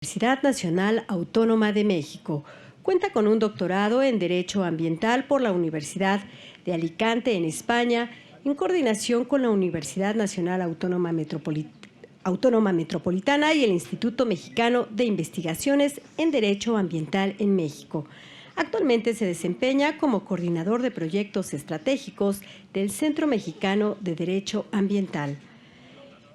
Universidad Nacional Autónoma de México. Cuenta con un doctorado en Derecho Ambiental por la Universidad de Alicante, en España, en coordinación con la Universidad Nacional Autónoma Metropolitana y el Instituto Mexicano de Investigaciones en Derecho Ambiental en México. Actualmente se desempeña como coordinador de proyectos estratégicos del Centro Mexicano de Derecho Ambiental.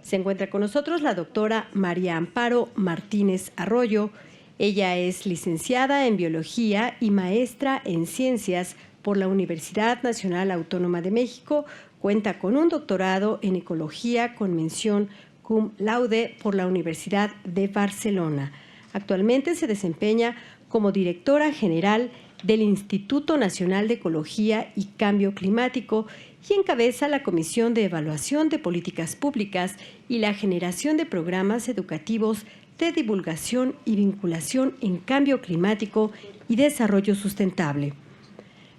Se encuentra con nosotros la doctora María Amparo Martínez Arroyo. Ella es licenciada en Biología y maestra en Ciencias por la Universidad Nacional Autónoma de México. Cuenta con un doctorado en Ecología con mención cum laude por la Universidad de Barcelona. Actualmente se desempeña como directora general del Instituto Nacional de Ecología y Cambio Climático y encabeza la Comisión de Evaluación de Políticas Públicas y la generación de programas educativos de divulgación y vinculación en cambio climático y desarrollo sustentable.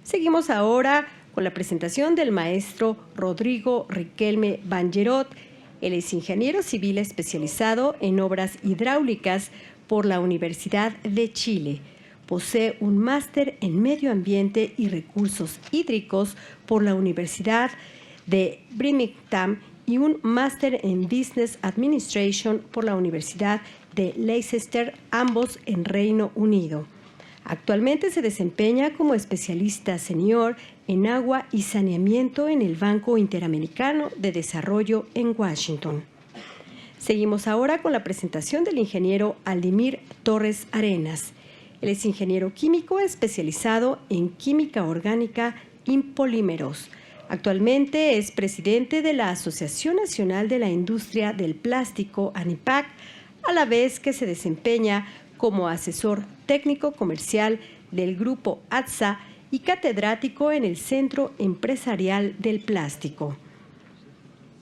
Seguimos ahora con la presentación del maestro Rodrigo Riquelme Bangerot. Él es ingeniero civil especializado en obras hidráulicas por la Universidad de Chile. Posee un máster en Medio Ambiente y Recursos Hídricos por la Universidad de Birmingham y un máster en Business Administration por la Universidad de Leicester, ambos en Reino Unido. Actualmente se desempeña como especialista senior en agua y saneamiento en el Banco Interamericano de Desarrollo en Washington. Seguimos ahora con la presentación del ingeniero Aldimir Torres Arenas. Él es ingeniero químico especializado en química orgánica y polímeros. Actualmente es presidente de la Asociación Nacional de la Industria del Plástico, ANIPAC, a la vez que se desempeña como asesor técnico comercial del Grupo ATSA y catedrático en el Centro Empresarial del Plástico.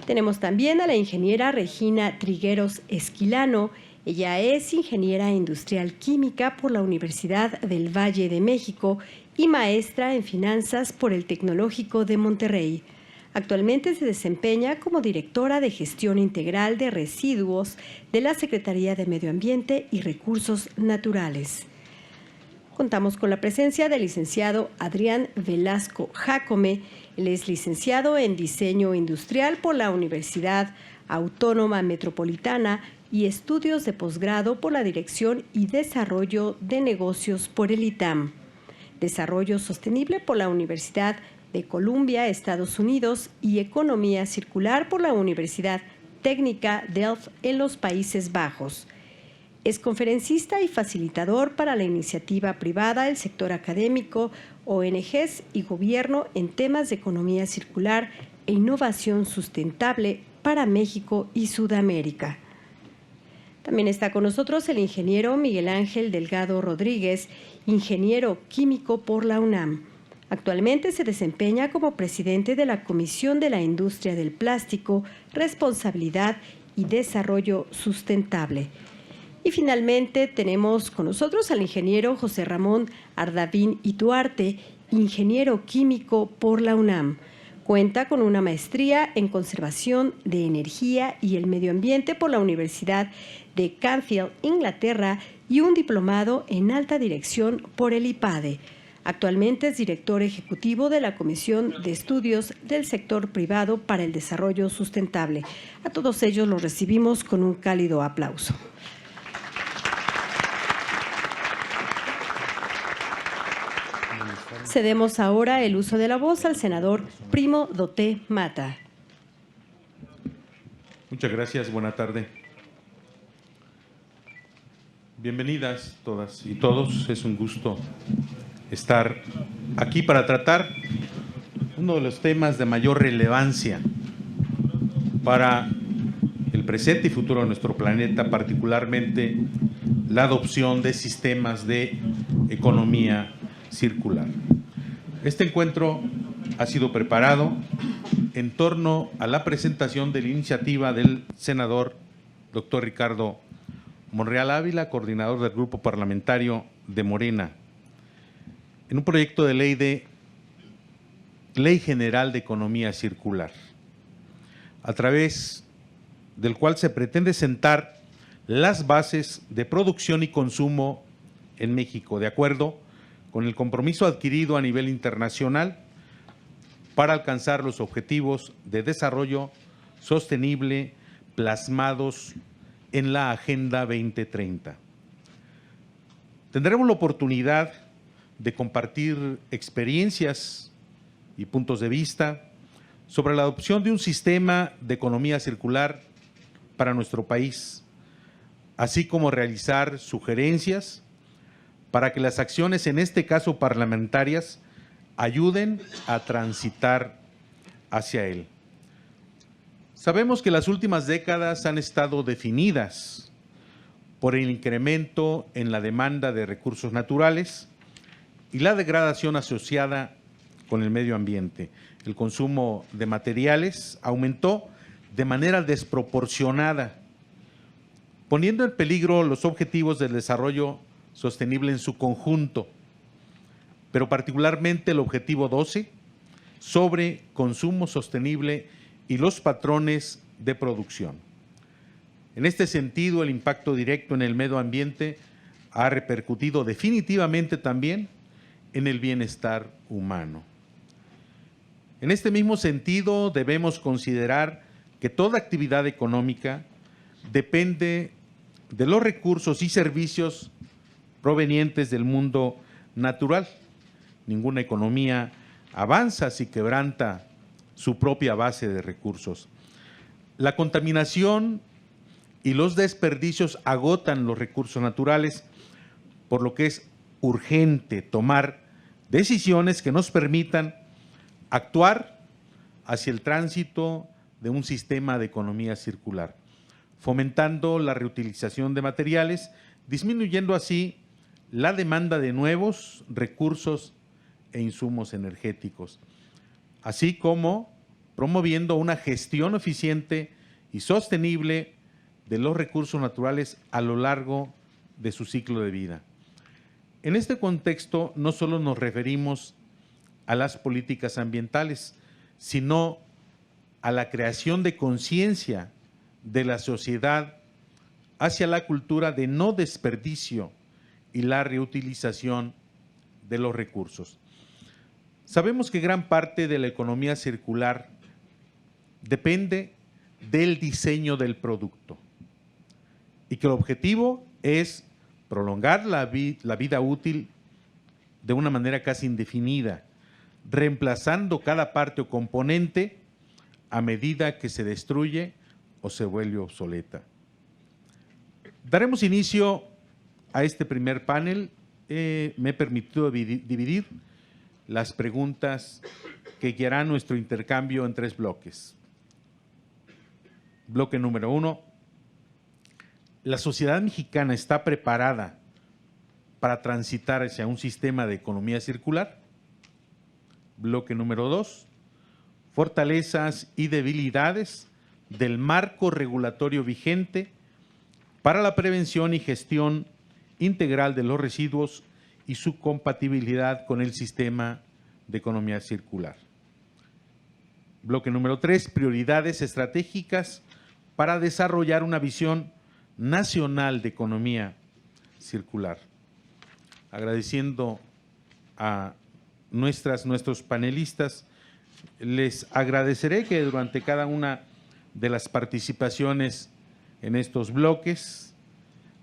Tenemos también a la ingeniera Regina Trigueros Esquilano. Ella es ingeniera industrial química por la Universidad del Valle de México y maestra en finanzas por el Tecnológico de Monterrey. Actualmente se desempeña como directora de gestión integral de residuos de la Secretaría de Medio Ambiente y Recursos Naturales. Contamos con la presencia del licenciado Adrián Velasco Jácome. Él es licenciado en Diseño Industrial por la Universidad Autónoma Metropolitana y estudios de posgrado por la Dirección y Desarrollo de Negocios por el ITAM. Desarrollo Sostenible por la Universidad de Columbia, Estados Unidos, y Economía Circular por la Universidad Técnica Delft en los Países Bajos. Es conferencista y facilitador para la iniciativa privada, el sector académico, ONGs y gobierno en temas de economía circular e innovación sustentable para México y Sudamérica. También está con nosotros el ingeniero Miguel Ángel Delgado Rodríguez, ingeniero químico por la UNAM. Actualmente se desempeña como presidente de la Comisión de la Industria del Plástico, Responsabilidad y Desarrollo Sustentable. Y finalmente tenemos con nosotros al ingeniero José Ramón Ardavín Ituarte, ingeniero químico por la UNAM. Cuenta con una maestría en Conservación de Energía y el Medio Ambiente por la Universidad de Canfield, Inglaterra, y un diplomado en Alta Dirección por el IPADE. Actualmente es director ejecutivo de la Comisión de Estudios del Sector Privado para el Desarrollo Sustentable. A todos ellos los recibimos con un cálido aplauso. Cedemos ahora el uso de la voz al senador Primo Doté Mata. Muchas gracias, buena tarde. Bienvenidas todas y todos, es un gusto estar aquí para tratar uno de los temas de mayor relevancia para el presente y futuro de nuestro planeta, particularmente la adopción de sistemas de economía circular. Este encuentro ha sido preparado en torno a la presentación de la iniciativa del senador doctor Ricardo Monreal Ávila, coordinador del Grupo Parlamentario de Morena, en un proyecto de Ley General de Economía Circular, a través del cual se pretende sentar las bases de producción y consumo en México, de acuerdo con el compromiso adquirido a nivel internacional para alcanzar los objetivos de desarrollo sostenible plasmados en la Agenda 2030. Tendremos la oportunidad de compartir experiencias y puntos de vista sobre la adopción de un sistema de economía circular para nuestro país, así como realizar sugerencias para que las acciones, en este caso parlamentarias, ayuden a transitar hacia él. Sabemos que las últimas décadas han estado definidas por el incremento en la demanda de recursos naturales y la degradación asociada con el medio ambiente. El consumo de materiales aumentó de manera desproporcionada, poniendo en peligro los objetivos del desarrollo sostenible en su conjunto, pero particularmente el objetivo 12 sobre consumo sostenible y los patrones de producción. En este sentido, el impacto directo en el medio ambiente ha repercutido definitivamente también en el bienestar humano. En este mismo sentido, debemos considerar que toda actividad económica depende de los recursos y servicios provenientes del mundo natural. Ninguna economía avanza si quebranta su propia base de recursos. La contaminación y los desperdicios agotan los recursos naturales, por lo que es urgente tomar decisiones que nos permitan actuar hacia el tránsito de un sistema de economía circular, fomentando la reutilización de materiales, disminuyendo así la demanda de nuevos recursos e insumos energéticos, así como promoviendo una gestión eficiente y sostenible de los recursos naturales a lo largo de su ciclo de vida. En este contexto, no solo nos referimos a las políticas ambientales, sino a la creación de conciencia de la sociedad hacia la cultura de no desperdicio y la reutilización de los recursos. Sabemos que gran parte de la economía circular depende del diseño del producto y que el objetivo es prolongar la vida útil de una manera casi indefinida, reemplazando cada parte o componente a medida que se destruye o se vuelve obsoleta. Daremos inicio a este primer panel. Me he permitido dividir las preguntas que guiarán nuestro intercambio en 3 bloques. Bloque número 1. ¿La sociedad mexicana está preparada para transitar hacia un sistema de economía circular? Bloque número 2. Fortalezas y debilidades del marco regulatorio vigente para la prevención y gestión integral de los residuos y su compatibilidad con el sistema de economía circular. Bloque número 3, prioridades estratégicas para desarrollar una visión nacional de economía circular. Agradeciendo a nuestros panelistas, les agradeceré que durante cada una de las participaciones en estos bloques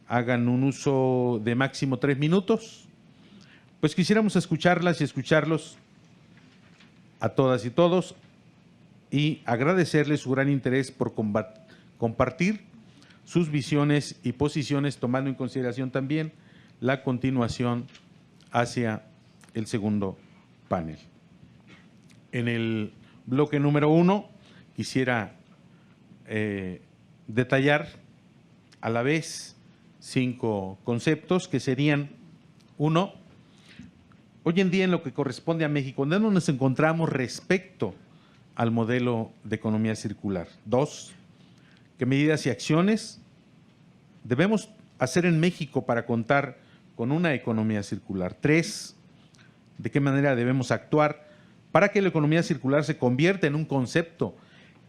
hagan un uso de máximo 3 minutos. Pues quisiéramos escucharlas y escucharlos a todas y todos y agradecerles su gran interés por compartir sus visiones y posiciones, tomando en consideración también la continuación hacia el segundo panel. En el bloque número 1 quisiera detallar a la vez 5 conceptos que serían: 1, hoy en día en lo que corresponde a México, ¿dónde nos encontramos respecto al modelo de economía circular? 2, ¿qué medidas y acciones debemos hacer en México para contar con una economía circular? 3, ¿de qué manera debemos actuar para que la economía circular se convierta en un concepto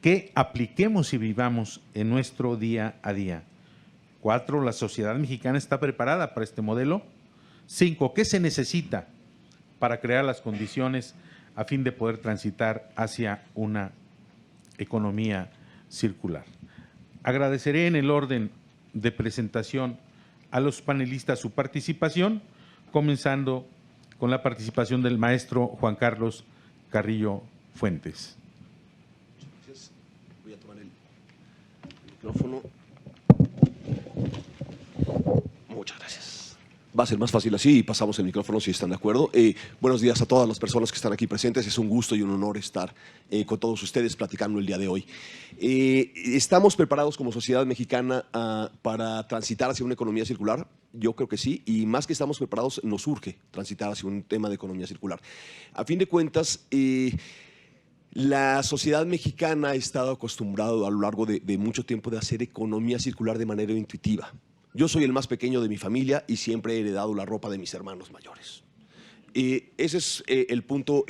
que apliquemos y vivamos en nuestro día a día? 4, la sociedad mexicana está preparada para este modelo. 5, ¿qué se necesita para crear las condiciones a fin de poder transitar hacia una economía circular? Agradeceré en el orden de presentación a los panelistas su participación, comenzando con la participación del maestro Juan Carlos Carrillo Fuentes. Gracias. Voy a tomar el micrófono. Muchas gracias. Va a ser más fácil así y pasamos el micrófono si están de acuerdo. Buenos días a todas las personas que están aquí presentes. Es un gusto y un honor estar con todos ustedes platicando el día de hoy. ¿Estamos preparados como sociedad mexicana para transitar hacia una economía circular? Yo creo que sí, y más que estamos preparados, nos urge transitar hacia un tema de economía circular. A fin de cuentas, la sociedad mexicana ha estado acostumbrada a lo largo de mucho tiempo de hacer economía circular de manera intuitiva. Yo soy el más pequeño de mi familia y siempre he heredado la ropa de mis hermanos mayores. Ese es el punto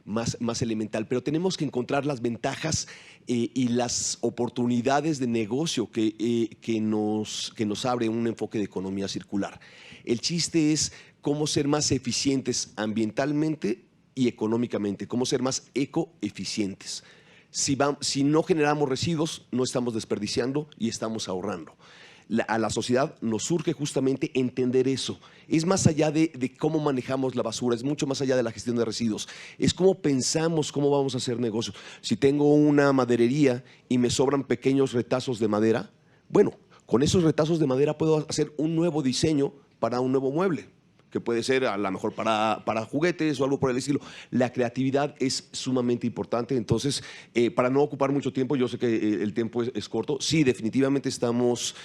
más elemental, pero tenemos que encontrar las ventajas y las oportunidades de negocio que nos abre un enfoque de economía circular. El chiste es cómo ser más eficientes ambientalmente y económicamente, cómo ser más ecoeficientes. Si no generamos residuos, no estamos desperdiciando y estamos ahorrando. A la sociedad nos surge justamente entender eso. Es más allá de cómo manejamos la basura, es mucho más allá de la gestión de residuos. Es cómo pensamos cómo vamos a hacer negocios. Si tengo una maderería y me sobran pequeños retazos de madera, bueno, con esos retazos de madera puedo hacer un nuevo diseño para un nuevo mueble, que puede ser a lo mejor para juguetes o algo por el estilo. La creatividad es sumamente importante, entonces, para no ocupar mucho tiempo, yo sé que el tiempo es corto, sí, definitivamente estamos,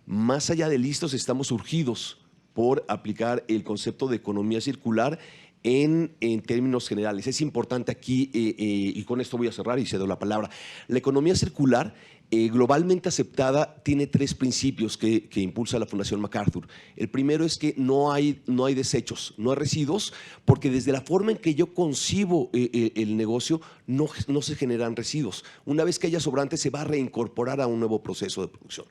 más allá de listos, estamos urgidos por aplicar el concepto de economía circular en términos generales. Es importante aquí, y con esto voy a cerrar y cedo la palabra, la economía circular globalmente aceptada tiene 3 principios que impulsa la Fundación MacArthur. El primero es que no hay desechos, no hay residuos, porque desde la forma en que yo concibo el negocio no se generan residuos. Una vez que haya sobrantes se va a reincorporar a un nuevo proceso de producción.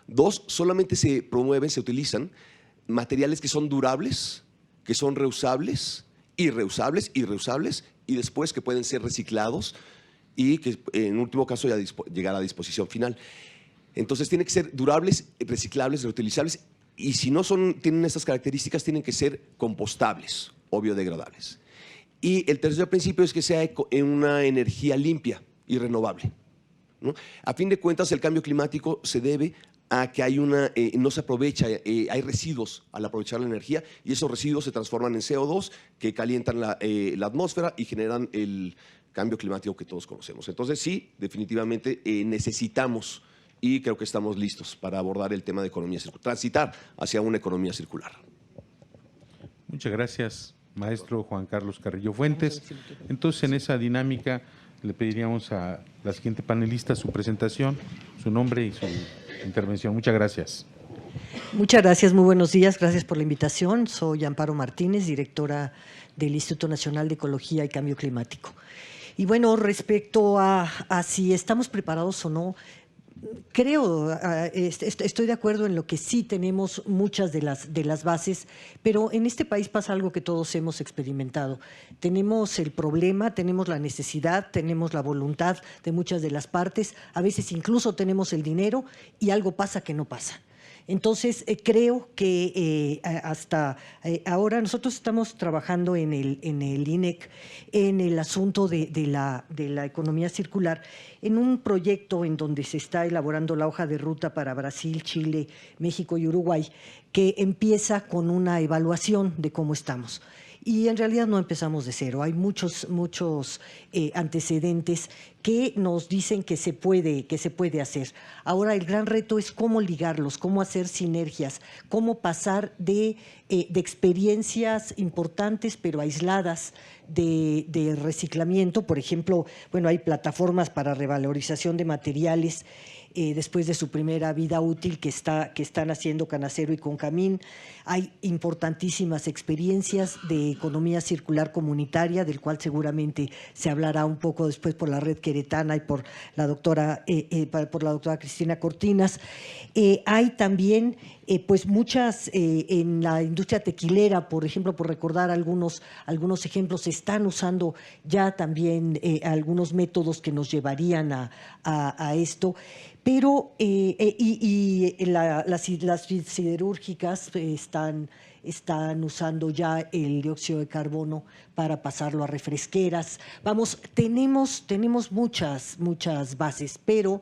2, solamente se promueven, se utilizan materiales que son durables, que son reusables y reusables y después que pueden ser reciclados y que en último caso ya llegar a disposición final. Entonces tienen que ser durables, reciclables, reutilizables y si no tienen estas características tienen que ser compostables o biodegradables. Y el tercer principio es que sea en una energía limpia y renovable, ¿no? A fin de cuentas el cambio climático se debe a que no se aprovecha, hay residuos al aprovechar la energía y esos residuos se transforman en CO2 que calientan la atmósfera y generan el cambio climático que todos conocemos. Entonces sí, definitivamente necesitamos y creo que estamos listos para abordar el tema de economía circular, transitar hacia una economía circular. Muchas gracias, maestro Juan Carlos Carrillo Fuentes. Entonces, en esa dinámica, le pediríamos a la siguiente panelista su presentación, su nombre y su intervención. Muchas gracias. Muchas gracias, muy buenos días, gracias por la invitación. Soy Amparo Martínez, directora del Instituto Nacional de Ecología y Cambio Climático. Y bueno, respecto a si estamos preparados o no, creo, estoy de acuerdo en lo que sí tenemos muchas de las bases, pero en este país pasa algo que todos hemos experimentado. Tenemos el problema, tenemos la necesidad, tenemos la voluntad de muchas de las partes, a veces incluso tenemos el dinero y algo pasa que no pasa. Entonces, creo que hasta ahora nosotros estamos trabajando en el INEC en el asunto de la economía circular, en un proyecto en donde se está elaborando la hoja de ruta para Brasil, Chile, México y Uruguay, que empieza con una evaluación de cómo estamos. Y en realidad no empezamos de cero, hay muchos antecedentes que nos dicen que se puede hacer. Ahora el gran reto es cómo ligarlos, cómo hacer sinergias, cómo pasar de experiencias importantes pero aisladas de reciclamiento. Por ejemplo, bueno, hay plataformas para revalorización de materiales después de su primera vida útil que están haciendo Canacero y Concamín. Hay importantísimas experiencias de economía circular comunitaria, del cual seguramente se hablará un poco después por la Red Queretana y por la doctora Cristina Cortinas. Hay también pues muchas en la industria tequilera, por ejemplo, por recordar algunos ejemplos, se están usando ya también algunos métodos que nos llevarían a esto. Pero las siderúrgicas están usando ya el dióxido de carbono para pasarlo a refresqueras. Vamos, tenemos muchas bases, pero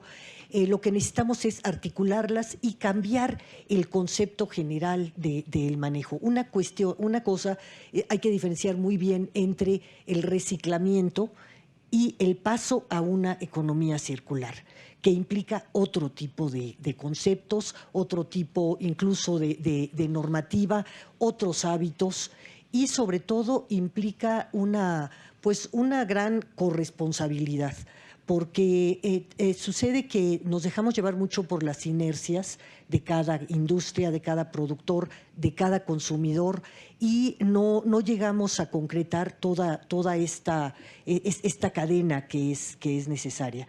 lo que necesitamos es articularlas y cambiar el concepto general del manejo. Una cosa, hay que diferenciar muy bien entre el reciclamiento y el paso a una economía circular, que implica otro tipo de conceptos, otro tipo incluso de normativa, otros hábitos, y sobre todo implica una gran corresponsabilidad, porque sucede que nos dejamos llevar mucho por las inercias de cada industria, de cada productor, de cada consumidor, y no llegamos a concretar toda esta cadena que es necesaria.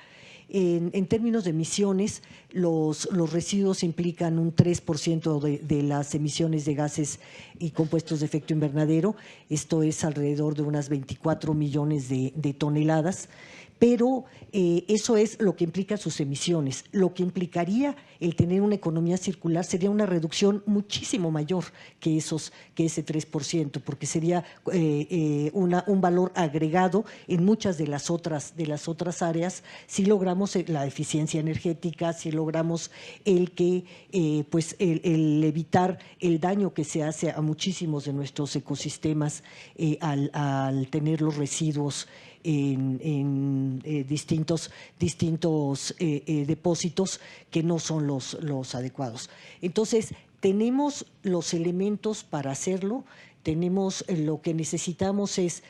En términos de emisiones, los residuos implican un 3% de las emisiones de gases y compuestos de efecto invernadero. Esto es alrededor de unas 24 millones de toneladas. Pero eso es lo que implica sus emisiones. Lo que implicaría el tener una economía circular sería una reducción muchísimo mayor que ese 3%, porque sería un valor agregado en muchas de las otras áreas si logramos la eficiencia energética, si logramos el evitar el daño que se hace a muchísimos de nuestros ecosistemas al tener los residuos en distintos depósitos que no son los adecuados. Entonces, tenemos los elementos para hacerlo, lo que necesitamos es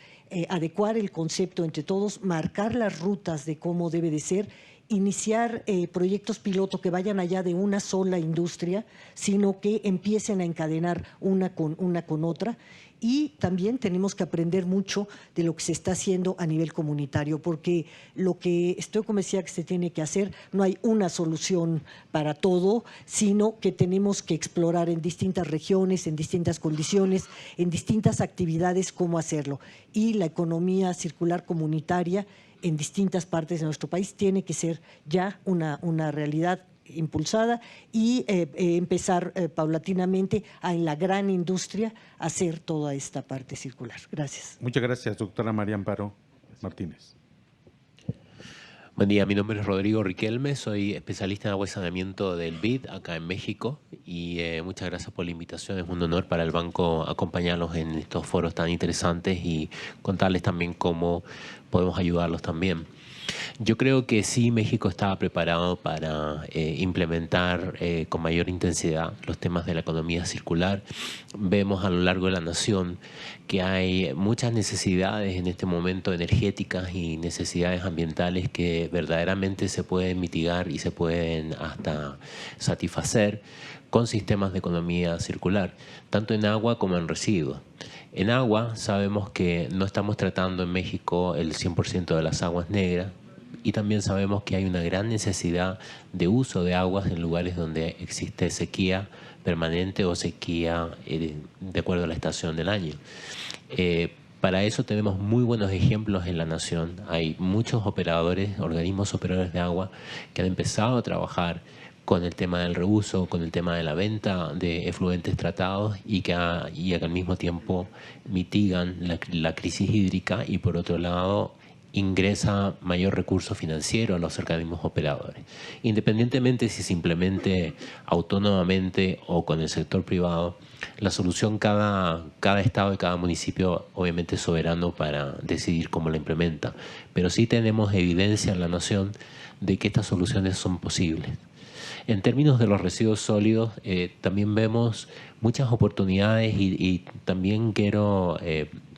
adecuar el concepto entre todos, marcar las rutas de cómo debe de ser, iniciar proyectos piloto que vayan allá de una sola industria, sino que empiecen a encadenar una con otra. Y también tenemos que aprender mucho de lo que se está haciendo a nivel comunitario, porque lo que estoy convencida que se tiene que hacer, no hay una solución para todo, sino que tenemos que explorar en distintas regiones, en distintas condiciones, en distintas actividades cómo hacerlo. Y la economía circular comunitaria en distintas partes de nuestro país tiene que ser ya una realidad impulsada y empezar paulatinamente en la gran industria a hacer toda esta parte circular. Gracias. Muchas gracias, doctora María Amparo Martínez. Buen día, mi nombre es Rodrigo Riquelme, soy especialista en agua y saneamiento del BID acá en México y muchas gracias por la invitación. Es un honor para el banco acompañarlos en estos foros tan interesantes y contarles también cómo podemos ayudarlos también. Yo creo que sí, México estaba preparado para implementar con mayor intensidad los temas de la economía circular. Vemos a lo largo de la nación que hay muchas necesidades en este momento energéticas y necesidades ambientales que verdaderamente se pueden mitigar y se pueden hasta satisfacer con sistemas de economía circular, tanto en agua como en residuos. En agua sabemos que no estamos tratando en México el 100% de las aguas negras y también sabemos que hay una gran necesidad de uso de aguas en lugares donde existe sequía permanente o sequía de acuerdo a la estación del año. Para eso tenemos muy buenos ejemplos en la nación. Hay muchos organismos operadores de agua que han empezado a trabajar con el tema del reuso, con el tema de la venta de efluentes tratados y que al mismo tiempo mitigan la crisis hídrica y por otro lado ingresa mayor recurso financiero a los organismos operadores. Independientemente si se implemente autónomamente o con el sector privado, la solución cada estado y cada municipio obviamente es soberano para decidir cómo la implementa, pero sí tenemos evidencia en la nación de que estas soluciones son posibles. En términos de los residuos sólidos, también vemos muchas oportunidades y también quiero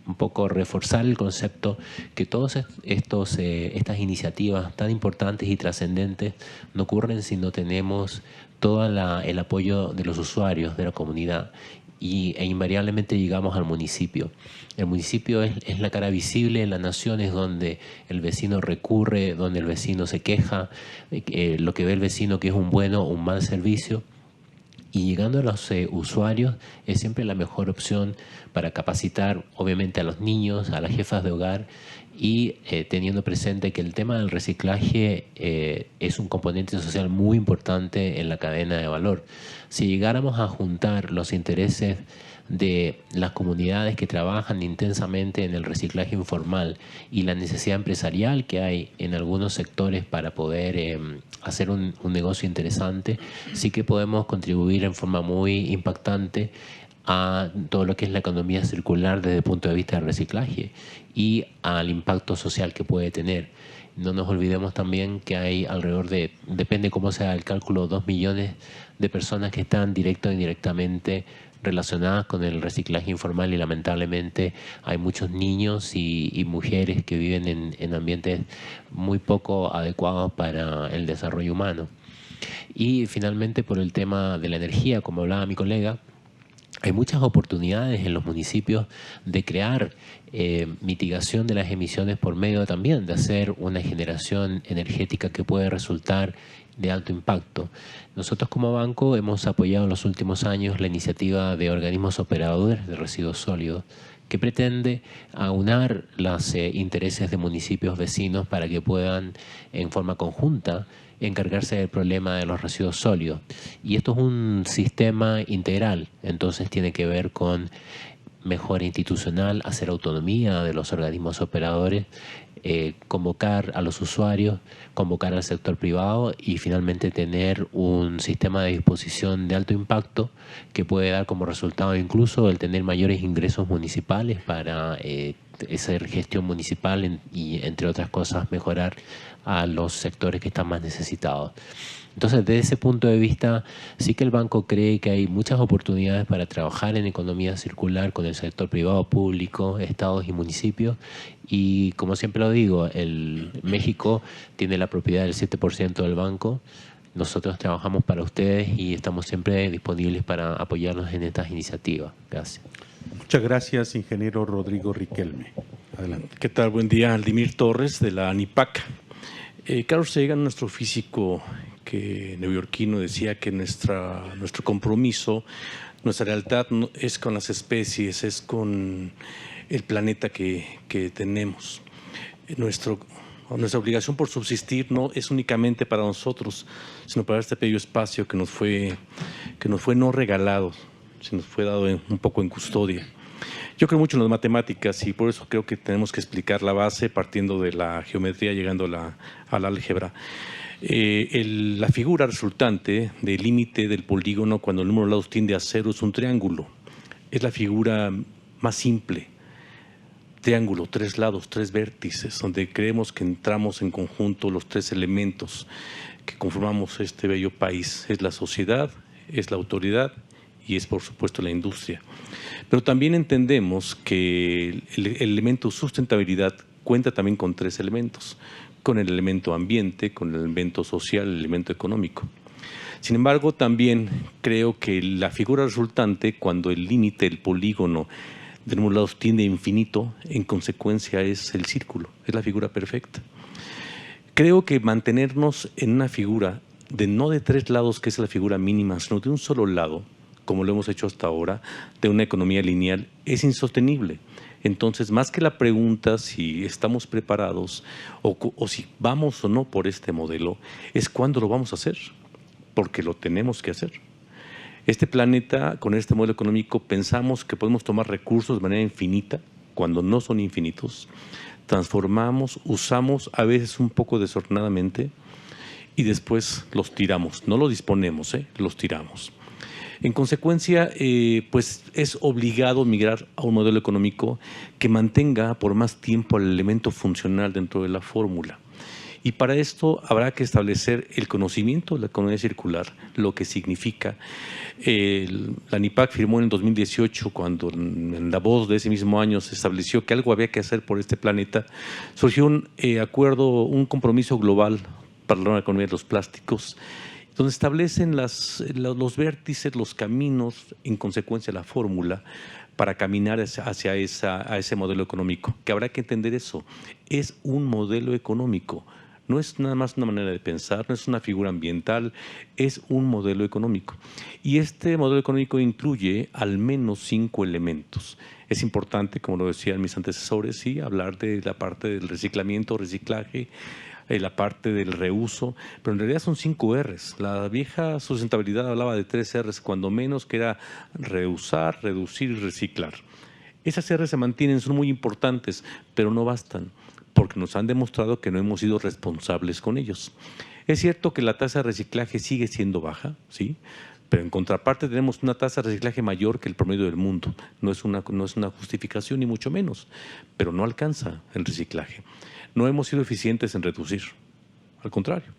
un poco reforzar el concepto que todas estas iniciativas tan importantes y trascendentes no ocurren si no tenemos todo el apoyo de los usuarios, de la comunidad, e invariablemente llegamos al municipio. El municipio es la cara visible en la nación, es donde el vecino recurre, donde el vecino se queja, lo que ve el vecino que es un bueno o un mal servicio. Y llegando a los usuarios es siempre la mejor opción para capacitar, obviamente, a los niños, a las jefas de hogar, y teniendo presente que el tema del reciclaje es un componente social muy importante en la cadena de valor. Si llegáramos a juntar los intereses de las comunidades que trabajan intensamente en el reciclaje informal y la necesidad empresarial que hay en algunos sectores para poder hacer un negocio interesante, sí que podemos contribuir en forma muy impactante a todo lo que es la economía circular desde el punto de vista del reciclaje y al impacto social que puede tener. No nos olvidemos también que hay alrededor de, depende cómo sea el cálculo, 2 millones de personas que están directo o indirectamente relacionadas con el reciclaje informal, y lamentablemente hay muchos niños y mujeres que viven en ambientes muy poco adecuados para el desarrollo humano. Y finalmente, por el tema de la energía, como hablaba mi colega, hay muchas oportunidades en los municipios de crear mitigación de las emisiones por medio también de hacer una generación energética que puede resultar de alto impacto. Nosotros como banco hemos apoyado en los últimos años la iniciativa de organismos operadores de residuos sólidos, que pretende aunar los intereses de municipios vecinos para que puedan en forma conjunta encargarse del problema de los residuos sólidos. Y esto es un sistema integral, entonces tiene que ver con mejora institucional, hacer autonomía de los organismos operadores, convocar a los usuarios, convocar al sector privado y finalmente tener un sistema de disposición de alto impacto que puede dar como resultado incluso el tener mayores ingresos municipales para hacer gestión municipal y, entre otras cosas, mejorar a los sectores que están más necesitados. Entonces, desde ese punto de vista, sí que el banco cree que hay muchas oportunidades para trabajar en economía circular con el sector privado, público, estados y municipios. Y como siempre lo digo, México tiene la propiedad del 7% del banco. Nosotros trabajamos para ustedes y estamos siempre disponibles para apoyarlos en estas iniciativas. Gracias. Muchas gracias, ingeniero Rodrigo Riquelme. Adelante. ¿Qué tal? Buen día. Aldimir Torres, de la ANIPAC. Carlos Sagan, nuestro físico neoyorquino, decía que nuestro compromiso, nuestra lealtad no es con las especies, es con el planeta que tenemos. Nuestra obligación por subsistir no es únicamente para nosotros, sino para este bello espacio que nos fue no regalado, se nos fue dado un poco en custodia. Yo creo mucho en las matemáticas y por eso creo que tenemos que explicar la base partiendo de la geometría, llegando a la álgebra. La figura resultante del límite del polígono cuando el número de lados tiende a 0 es un triángulo. Es la figura más simple. Triángulo, 3 lados, 3 vértices, donde creemos que entramos en conjunto los 3 elementos que conformamos este bello país. Es la sociedad, es la autoridad y es, por supuesto, la industria. Pero también entendemos que el elemento sustentabilidad cuenta también con 3 elementos, con el elemento ambiente, con el elemento social, el elemento económico. Sin embargo, también creo que la figura resultante, cuando el límite, el polígono de número de lados tiende a infinito, en consecuencia es el círculo, es la figura perfecta. Creo que mantenernos en una figura no de 3 lados, que es la figura mínima, sino de un solo lado, como lo hemos hecho hasta ahora, de una economía lineal, es insostenible. Entonces, más que la pregunta si estamos preparados o si vamos o no por este modelo, es cuándo lo vamos a hacer, porque lo tenemos que hacer. Este planeta, con este modelo económico, pensamos que podemos tomar recursos de manera infinita, cuando no son infinitos, transformamos, usamos a veces un poco desordenadamente y después los tiramos. No los disponemos, los tiramos. En consecuencia, pues es obligado migrar a un modelo económico que mantenga por más tiempo el elemento funcional dentro de la fórmula. Y para esto habrá que establecer el conocimiento de la economía circular, lo que significa. La ANIPAC firmó en el 2018, cuando en Davos de ese mismo año se estableció que algo había que hacer por este planeta, surgió un acuerdo, un compromiso global para la economía de los plásticos, donde establecen los vértices, los caminos, en consecuencia la fórmula, para caminar hacia ese modelo económico. Que habrá que entender eso. Es un modelo económico. No es nada más una manera de pensar, no es una figura ambiental, es un modelo económico. Y este modelo económico incluye al menos 5 elementos. Es importante, como lo decían mis antecesores, sí, hablar de la parte del reciclamiento, reciclaje, la parte del reuso, pero en realidad son 5 R's. La vieja sustentabilidad hablaba de 3 R's, cuando menos, que era reusar, reducir y reciclar. Esas R's se mantienen, son muy importantes, pero no bastan, porque nos han demostrado que no hemos sido responsables con ellos. Es cierto que la tasa de reciclaje sigue siendo baja, ¿sí? Pero en contraparte tenemos una tasa de reciclaje mayor que el promedio del mundo. No es una justificación, ni mucho menos, pero no alcanza el reciclaje. No hemos sido eficientes en reducir, al contrario.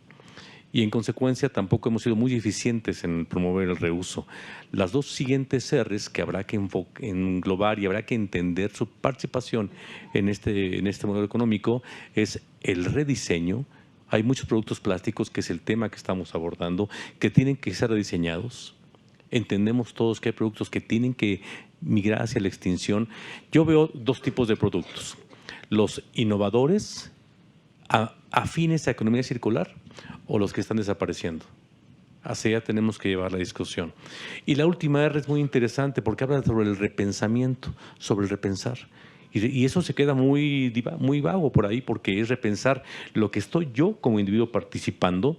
Y en consecuencia tampoco hemos sido muy eficientes en promover el reuso. Las 2 siguientes R's que habrá que englobar y habrá que entender su participación en este modelo económico es el rediseño. Hay muchos productos plásticos, que es el tema que estamos abordando, que tienen que ser rediseñados. Entendemos todos que hay productos que tienen que migrar hacia la extinción. Yo veo 2 tipos de productos. Los innovadores, afines a economía circular, o los que están desapareciendo. Hacia allá tenemos que llevar la discusión. Y la última R es muy interesante porque habla sobre el repensamiento, sobre el repensar. Y eso se queda muy vago por ahí, porque es repensar lo que estoy yo como individuo participando.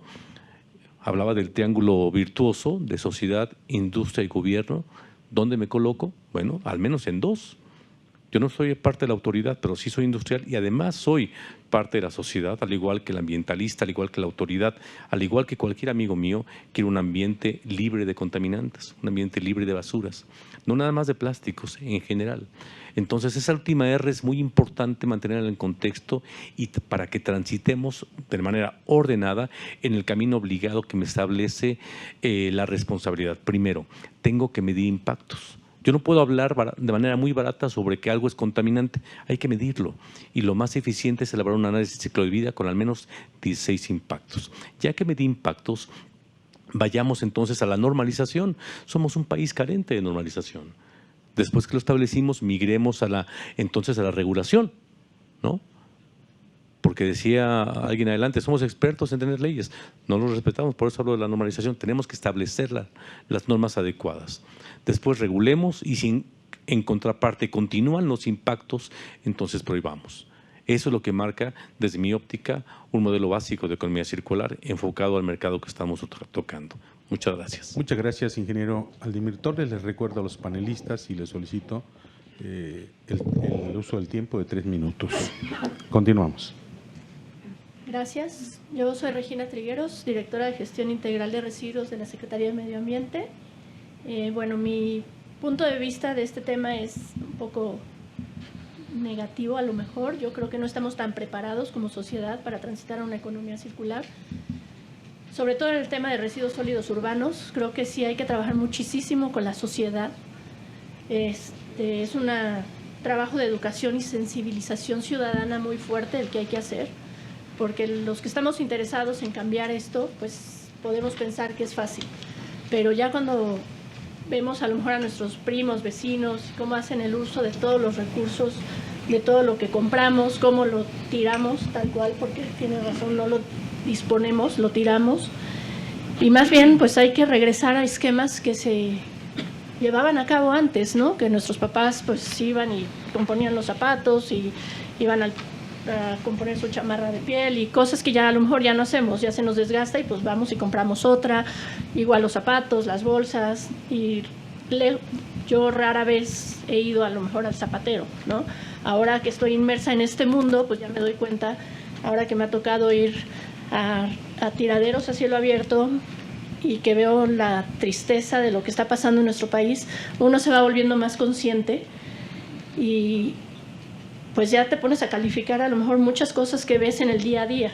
Hablaba del triángulo virtuoso de sociedad, industria y gobierno. ¿Dónde me coloco? Bueno, al menos en 2. Yo no soy parte de la autoridad, pero sí soy industrial y además soy parte de la sociedad, al igual que el ambientalista, al igual que la autoridad, al igual que cualquier amigo mío, quiere un ambiente libre de contaminantes, un ambiente libre de basuras, no nada más de plásticos en general. Entonces, esa última R es muy importante mantenerla en contexto y para que transitemos de manera ordenada en el camino obligado que me establece la responsabilidad. Primero, tengo que medir impactos. Yo no puedo hablar de manera muy barata sobre que algo es contaminante, hay que medirlo. Y lo más eficiente es elaborar un análisis de ciclo de vida con al menos 16 impactos. Ya que medí impactos, vayamos entonces a la normalización. Somos un país carente de normalización. Después que lo establecimos, migremos entonces a la regulación, ¿no? Porque decía alguien adelante, somos expertos en tener leyes, no los respetamos, por eso hablo de la normalización, tenemos que establecer las normas adecuadas. Después regulemos y si en contraparte continúan los impactos, entonces prohibamos. Eso es lo que marca, desde mi óptica, un modelo básico de economía circular enfocado al mercado que estamos tocando. Muchas gracias. Muchas gracias, ingeniero Aldimir Torres. Les recuerdo a los panelistas y les solicito el uso del tiempo de 3 minutos. Continuamos. Gracias. Yo soy Regina Trigueros, directora de Gestión Integral de Residuos de la Secretaría de Medio Ambiente. Bueno, mi punto de vista de este tema es un poco negativo a lo mejor. Yo creo que no estamos tan preparados como sociedad para transitar a una economía circular. Sobre todo en el tema de residuos sólidos urbanos, creo que sí hay que trabajar muchísimo con la sociedad. Es un trabajo de educación y sensibilización ciudadana muy fuerte el que hay que hacer, porque los que estamos interesados en cambiar esto, pues podemos pensar que es fácil, pero ya cuando vemos a lo mejor a nuestros primos, vecinos, cómo hacen el uso de todos los recursos, de todo lo que compramos, cómo lo tiramos tal cual, porque tiene razón, no lo disponemos, lo tiramos, y más bien pues hay que regresar a esquemas que se llevaban a cabo antes, ¿no? Que nuestros papás pues iban y componían los zapatos y iban a componer su chamarra de piel y cosas que ya a lo mejor ya no hacemos, ya se nos desgasta y pues vamos y compramos otra, igual los zapatos, las bolsas, y yo rara vez he ido a lo mejor al zapatero, ¿no? Ahora que estoy inmersa en este mundo, pues ya me doy cuenta, ahora que me ha tocado ir a tiraderos a cielo abierto y que veo la tristeza de lo que está pasando en nuestro país, uno se va volviendo más consciente y pues ya te pones a calificar a lo mejor muchas cosas que ves en el día a día.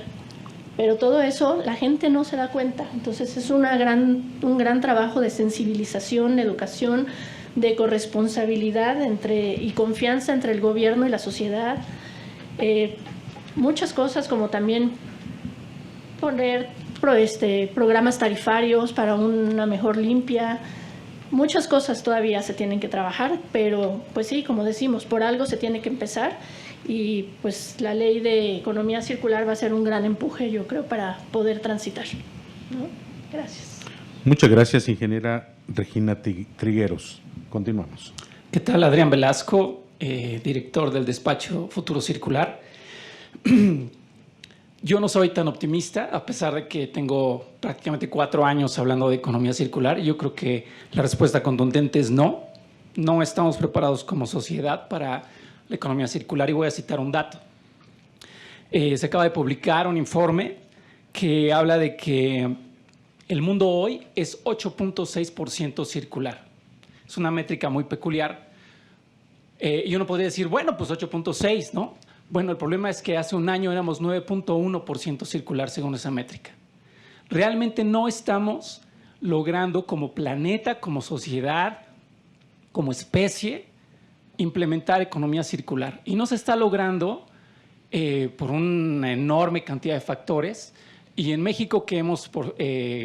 Pero todo eso la gente no se da cuenta. Entonces es un gran trabajo de sensibilización, de educación, de corresponsabilidad y confianza entre el gobierno y la sociedad. Muchas cosas, como también poner programas tarifarios para una mejor limpia. Muchas cosas todavía se tienen que trabajar, pero pues sí, como decimos, por algo se tiene que empezar. Y pues la ley de economía circular va a ser un gran empuje, yo creo, para poder transitar, ¿no? Gracias. Muchas gracias, ingeniera Regina Trigueros. Continuamos. ¿Qué tal? Adrián Velasco, director del despacho Futuro Circular. Yo no soy tan optimista, a pesar de que tengo prácticamente 4 años hablando de economía circular. Yo creo que la respuesta contundente es no. No estamos preparados como sociedad para la economía circular, y voy a citar un dato. Se acaba de publicar un informe que habla de que el mundo hoy es 8.6% circular. Es una métrica muy peculiar. Y uno podría decir, bueno, pues 8.6, ¿no? Bueno, el problema es que hace un año éramos 9.1% circular según esa métrica. Realmente no estamos logrando como planeta, como sociedad, como especie, implementar economía circular. Y no se está logrando por una enorme cantidad de factores. Y en México, que hemos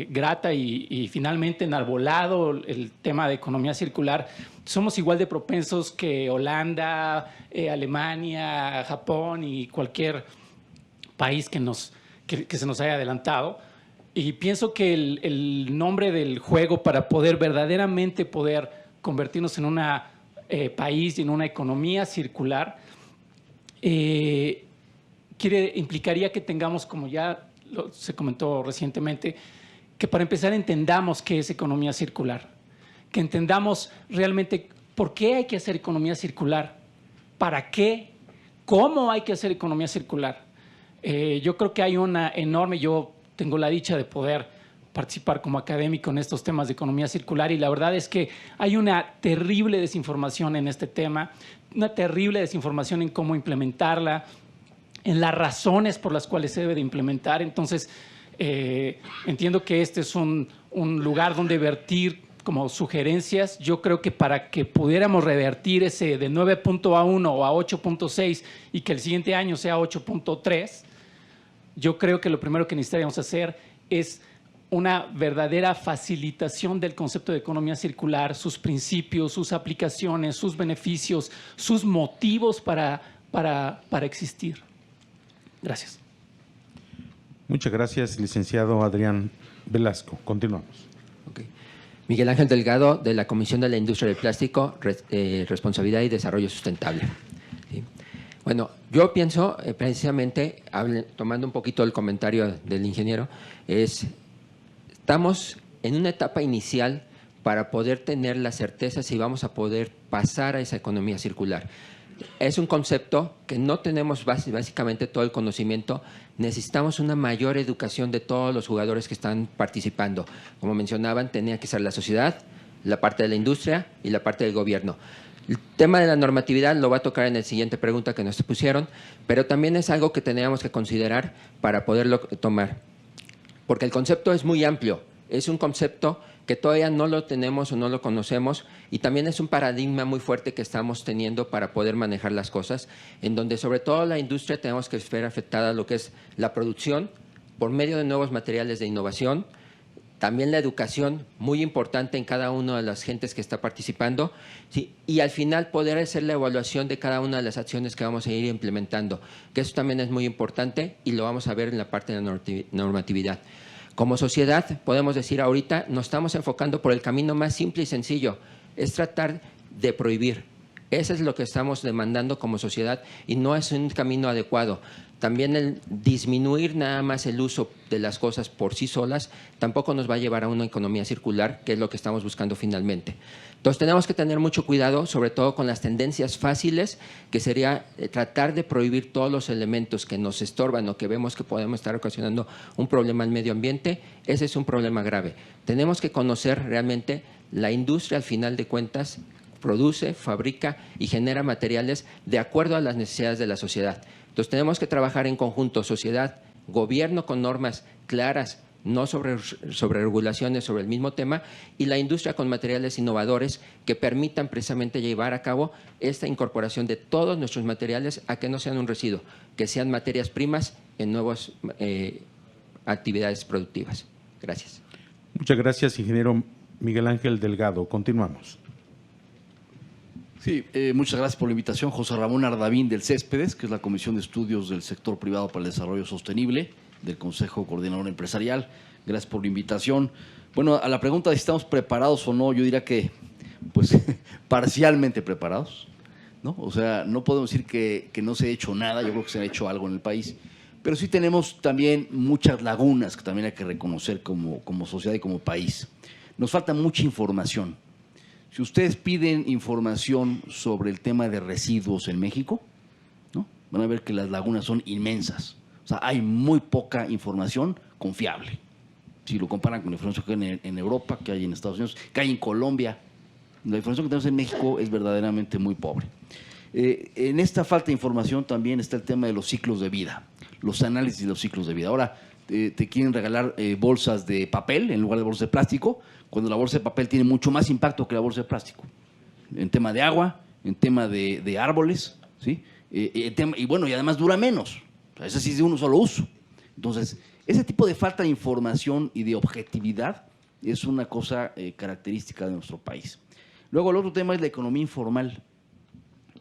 grata y finalmente enarbolado el tema de economía circular, somos igual de propensos que Holanda, Alemania, Japón y cualquier país que se nos haya adelantado. Y pienso que el nombre del juego para poder verdaderamente convertirnos en un país y en una economía circular implicaría que tengamos, como ya se comentó recientemente, que para empezar entendamos qué es economía circular, que entendamos realmente por qué hay que hacer economía circular, para qué, cómo hay que hacer economía circular. Yo creo que hay yo tengo la dicha de poder participar como académico en estos temas de economía circular, y la verdad es que hay una terrible desinformación en este tema, una terrible desinformación en cómo implementarla, en las razones por las cuales se debe de implementar. Entonces, entiendo que este es un lugar donde vertir como sugerencias. Yo creo que para que pudiéramos revertir ese de 9.1 o a 8.6 y que el siguiente año sea 8.3, yo creo que lo primero que necesitaríamos hacer es una verdadera facilitación del concepto de economía circular, sus principios, sus aplicaciones, sus beneficios, sus motivos para existir. Gracias. Muchas gracias, licenciado Adrián Velasco. Continuamos. Okay. Miguel Ángel Delgado, de la Comisión de la Industria del Plástico, Responsabilidad y Desarrollo Sustentable. ¿Sí? Bueno, yo pienso precisamente, tomando un poquito el comentario del ingeniero, estamos en una etapa inicial para poder tener la certeza si vamos a poder pasar a esa economía circular. Es un concepto que no tenemos básicamente todo el conocimiento. Necesitamos una mayor educación de todos los jugadores que están participando. Como mencionaban, tenía que ser la sociedad, la parte de la industria y la parte del gobierno. El tema de la normatividad lo va a tocar en la siguiente pregunta que nos pusieron, pero también es algo que teníamos que considerar para poderlo tomar. Porque el concepto es muy amplio. Es un concepto que todavía no lo tenemos o no lo conocemos, y también es un paradigma muy fuerte que estamos teniendo para poder manejar las cosas, en donde sobre todo la industria tenemos que ver afectada lo que es la producción por medio de nuevos materiales de innovación, también la educación, muy importante en cada una de las gentes que está participando, ¿sí? Y al final poder hacer la evaluación de cada una de las acciones que vamos a ir implementando, que eso también es muy importante y lo vamos a ver en la parte de la normatividad. Como sociedad, podemos decir ahorita, nos estamos enfocando por el camino más simple y sencillo, es tratar de prohibir. Eso es lo que estamos demandando como sociedad y no es un camino adecuado. También el disminuir nada más el uso de las cosas por sí solas tampoco nos va a llevar a una economía circular, que es lo que estamos buscando finalmente. Entonces tenemos que tener mucho cuidado, sobre todo con las tendencias fáciles, que sería tratar de prohibir todos los elementos que nos estorban o que vemos que podemos estar ocasionando un problema al medio ambiente. Ese es un problema grave. Tenemos que conocer realmente la industria, al final de cuentas, produce, fabrica y genera materiales de acuerdo a las necesidades de la sociedad. Entonces tenemos que trabajar en conjunto, sociedad, gobierno con normas claras, no sobre regulaciones sobre el mismo tema, y la industria con materiales innovadores que permitan precisamente llevar a cabo esta incorporación de todos nuestros materiales a que no sean un residuo, que sean materias primas en nuevas actividades productivas. Gracias. Muchas gracias, ingeniero Miguel Ángel Delgado. Continuamos. Sí, muchas gracias por la invitación. José Ramón Ardavín del Céspedes, que es la Comisión de Estudios del Sector Privado para el Desarrollo Sostenible del Consejo Coordinador Empresarial. Gracias por la invitación. Bueno, a la pregunta de si estamos preparados o no, yo diría que, pues, parcialmente preparados, ¿no? O sea, no podemos decir que no se ha hecho nada, yo creo que se ha hecho algo en el país, pero sí tenemos también muchas lagunas que también hay que reconocer como sociedad y como país. Nos falta mucha información. Si ustedes piden información sobre el tema de residuos en México, ¿no?, van a ver que las lagunas son inmensas. O sea, hay muy poca información confiable. Si lo comparan con la información que hay en Europa, que hay en Estados Unidos, que hay en Colombia, la información que tenemos en México es verdaderamente muy pobre. En esta falta de información también está el tema de los ciclos de vida, los análisis de los ciclos de vida. Ahora te quieren regalar bolsas de papel en lugar de bolsas de plástico, cuando la bolsa de papel tiene mucho más impacto que la bolsa de plástico. En tema de agua, en tema de árboles, ¿sí? Y bueno, y además dura menos. O sea, ese sí es de un solo uso. Entonces, ese tipo de falta de información y de objetividad es una cosa característica de nuestro país. Luego, el otro tema es la economía informal.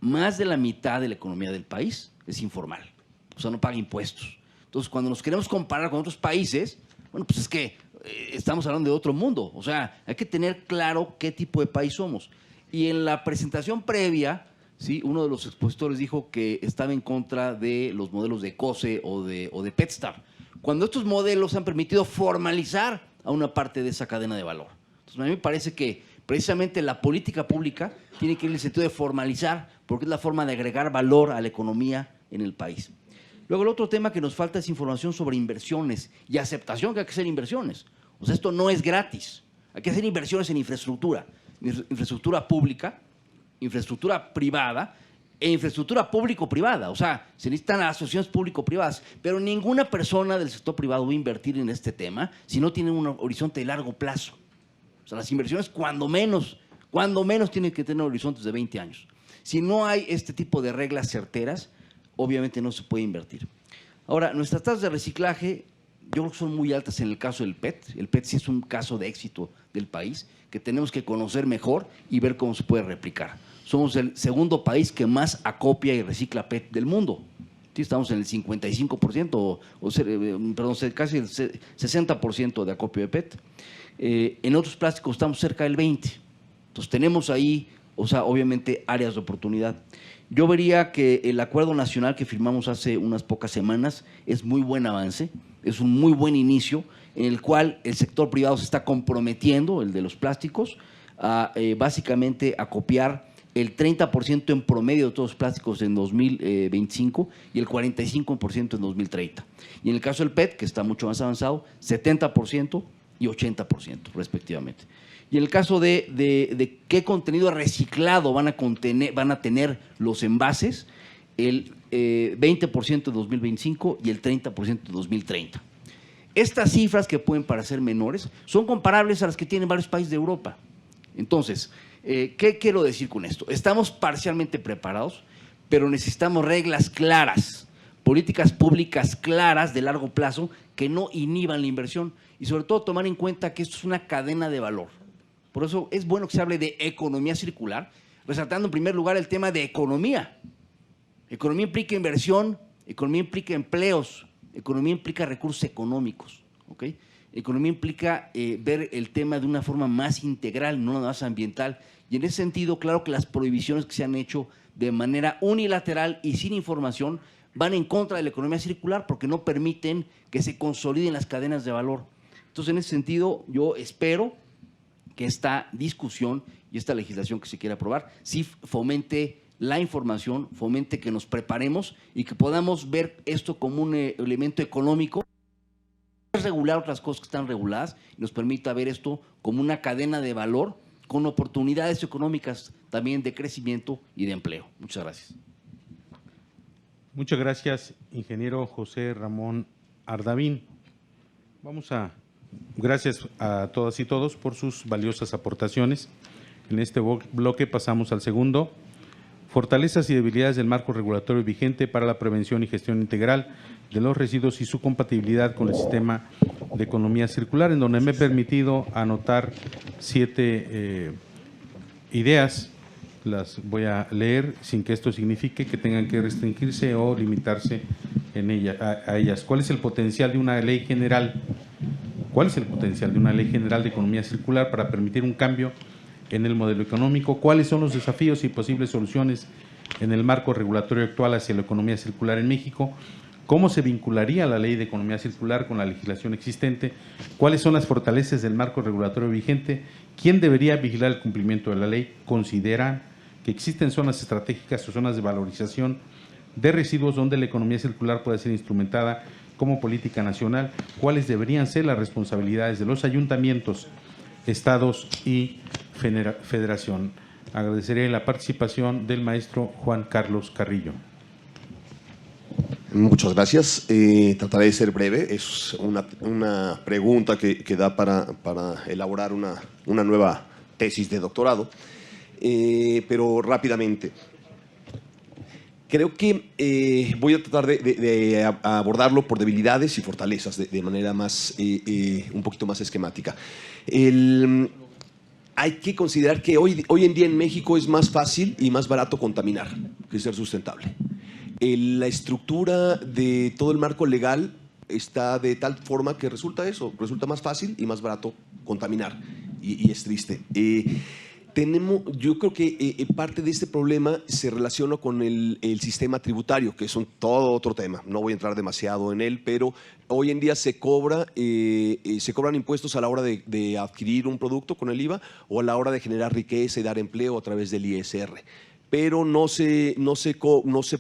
Más de la mitad de la economía del país es informal. O sea, no paga impuestos. Entonces, cuando nos queremos comparar con otros países, bueno, pues es que estamos hablando de otro mundo. O sea, hay que tener claro qué tipo de país somos. Y en la presentación previa, ¿sí?, uno de los expositores dijo que estaba en contra de los modelos de COSE o de PetStar, cuando estos modelos han permitido formalizar a una parte de esa cadena de valor. Entonces, a mí me parece que precisamente la política pública tiene que ir en el sentido de formalizar, porque es la forma de agregar valor a la economía en el país. Luego, el otro tema que nos falta es información sobre inversiones y aceptación que hay que hacer inversiones. O sea, esto no es gratis. Hay que hacer inversiones en infraestructura pública, infraestructura privada e infraestructura público-privada. O sea, se necesitan asociaciones público-privadas, pero ninguna persona del sector privado va a invertir en este tema si no tiene un horizonte de largo plazo. O sea, las inversiones cuando menos tienen que tener horizontes de 20 años. Si no hay este tipo de reglas certeras, obviamente no se puede invertir. Ahora, nuestras tasas de reciclaje, yo creo que son muy altas en el caso del PET. El PET sí es un caso de éxito del país que tenemos que conocer mejor y ver cómo se puede replicar. Somos el segundo país que más acopia y recicla PET del mundo. Sí, estamos en el 55%, casi el 60% de acopio de PET. En otros plásticos estamos cerca del 20%. Entonces tenemos ahí, o sea, obviamente áreas de oportunidad. Yo vería que el acuerdo nacional que firmamos hace unas pocas semanas es muy buen avance, es un muy buen inicio en el cual el sector privado se está comprometiendo, el de los plásticos, a básicamente a copiar el 30% en promedio de todos los plásticos en 2025 y el 45% en 2030. Y en el caso del PET, que está mucho más avanzado, 70% y 80% respectivamente. Y en el caso de qué contenido reciclado van a tener los envases, el 20% en 2025 y el 30% en 2030. Estas cifras, que pueden parecer menores, son comparables a las que tienen varios países de Europa. Entonces, ¿qué quiero decir con esto? Estamos parcialmente preparados, pero necesitamos reglas claras, políticas públicas claras de largo plazo que no inhiban la inversión y sobre todo tomar en cuenta que esto es una cadena de valor. Por eso es bueno que se hable de economía circular, resaltando en primer lugar el tema de economía. Economía implica inversión, economía implica empleos, economía implica recursos económicos, ¿ok? Economía implica ver el tema de una forma más integral, no nada más ambiental. Y en ese sentido, claro que las prohibiciones que se han hecho de manera unilateral y sin información van en contra de la economía circular porque no permiten que se consoliden las cadenas de valor. Entonces, en ese sentido, yo espero que esta discusión y esta legislación que se quiera aprobar sí fomente la información, fomente que nos preparemos y que podamos ver esto como un elemento económico, regular otras cosas que están reguladas y nos permita ver esto como una cadena de valor con oportunidades económicas también de crecimiento y de empleo. Muchas gracias. Muchas gracias, ingeniero José Ramón Ardavín. Gracias a todas y todos por sus valiosas aportaciones. En este bloque pasamos al segundo. Fortalezas y debilidades del marco regulatorio vigente para la prevención y gestión integral de los residuos y su compatibilidad con el sistema de economía circular, en donde me he permitido anotar 7 ideas. Las voy a leer sin que esto signifique que tengan que restringirse o limitarse a ellas. ¿Cuál es el potencial de una ley general? ¿Cuál es el potencial de una ley general de economía circular para permitir un cambio en el modelo económico? ¿Cuáles son los desafíos y posibles soluciones en el marco regulatorio actual hacia la economía circular en México? ¿Cómo se vincularía la ley de economía circular con la legislación existente? ¿Cuáles son las fortalezas del marco regulatorio vigente? ¿Quién debería vigilar el cumplimiento de la ley? ¿Consideran que existen zonas estratégicas o zonas de valorización de residuos donde la economía circular puede ser instrumentada como política nacional? ¿Cuáles deberían ser las responsabilidades de los ayuntamientos, estados y federación? Agradeceré la participación del maestro Juan Carlos Carrillo. Muchas gracias. Trataré de ser breve. Es una pregunta que da para elaborar una nueva tesis de doctorado, pero rápidamente. Creo que voy a tratar de abordarlo por debilidades y fortalezas de manera un poquito más esquemática. Hay que considerar que hoy en día en México es más fácil y más barato contaminar que ser sustentable. La estructura de todo el marco legal está de tal forma que resulta más fácil y más barato contaminar, y es triste. Yo creo que parte de este problema se relaciona con el sistema tributario, que es todo otro tema. No voy a entrar demasiado en él, pero hoy en día se cobran impuestos a la hora de adquirir un producto con el IVA o a la hora de generar riqueza y dar empleo a través del ISR. Pero no se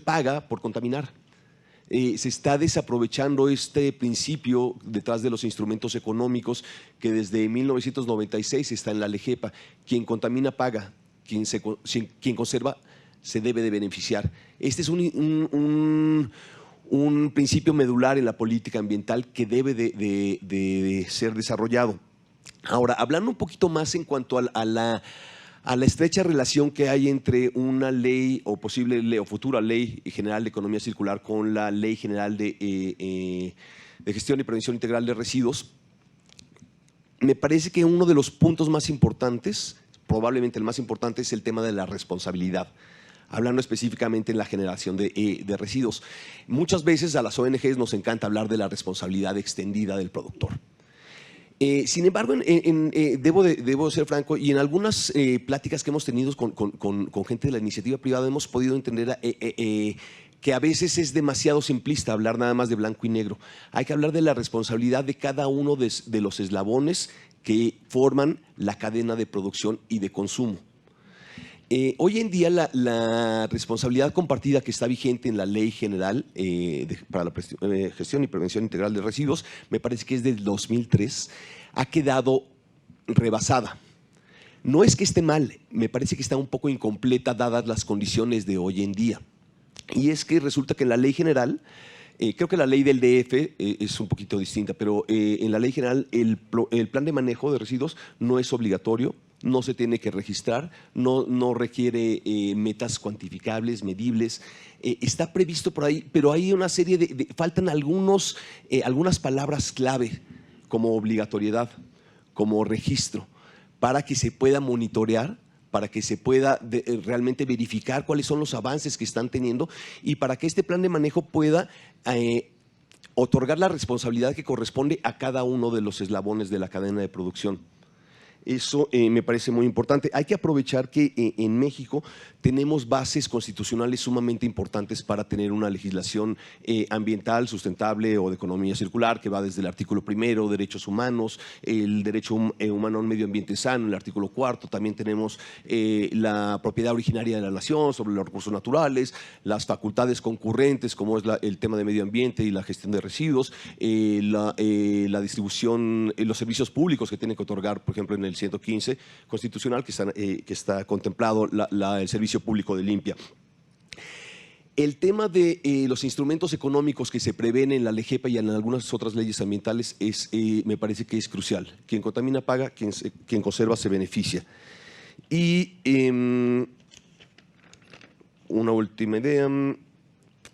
paga por contaminar. Se está desaprovechando este principio detrás de los instrumentos económicos que desde 1996 está en la LEGEPA. Quien contamina paga, quien conserva se debe de beneficiar. Este es un principio medular en la política ambiental que debe de ser desarrollado. Ahora, hablando un poquito más en cuanto a la estrecha relación que hay entre una ley o posible ley o futura ley general de economía circular con la ley general de gestión y prevención integral de residuos, me parece que uno de los puntos más importantes, probablemente el más importante, es el tema de la responsabilidad, hablando específicamente en la generación de residuos. Muchas veces a las ONGs nos encanta hablar de la responsabilidad extendida del productor. Sin embargo, debo ser franco, y en algunas pláticas que hemos tenido con gente de la iniciativa privada hemos podido entender que a veces es demasiado simplista hablar nada más de blanco y negro. Hay que hablar de la responsabilidad de cada uno de los eslabones que forman la cadena de producción y de consumo. Hoy en día la responsabilidad compartida que está vigente en la Ley General para la Gestión y Prevención Integral de Residuos, me parece que es del 2003, ha quedado rebasada. No es que esté mal, me parece que está un poco incompleta dadas las condiciones de hoy en día. Y es que resulta que en la Ley General, creo que la ley del DF es un poquito distinta, pero en la Ley General el plan de manejo de residuos no es obligatorio, no se tiene que registrar, no requiere metas cuantificables, medibles. Está previsto por ahí, pero hay una serie faltan algunas palabras clave, como obligatoriedad, como registro, para que se pueda monitorear, para que se pueda realmente verificar cuáles son los avances que están teniendo y para que este plan de manejo pueda otorgar la responsabilidad que corresponde a cada uno de los eslabones de la cadena de producción. Eso me parece muy importante. Hay que aprovechar que en México tenemos bases constitucionales sumamente importantes para tener una legislación ambiental, sustentable o de economía circular, que va desde el artículo 1, derechos humanos, el derecho humano a un medio ambiente sano, el artículo 4, también tenemos la propiedad originaria de la nación sobre los recursos naturales, las facultades concurrentes como es el tema de medio ambiente y la gestión de residuos, la distribución, los servicios públicos que tienen que otorgar, por ejemplo, en el 115 constitucional que está contemplado el servicio público de limpia. El tema de los instrumentos económicos que se prevén en la LEGEPA y en algunas otras leyes ambientales me parece que es crucial. Quien contamina paga, quien conserva se beneficia. Y una última idea.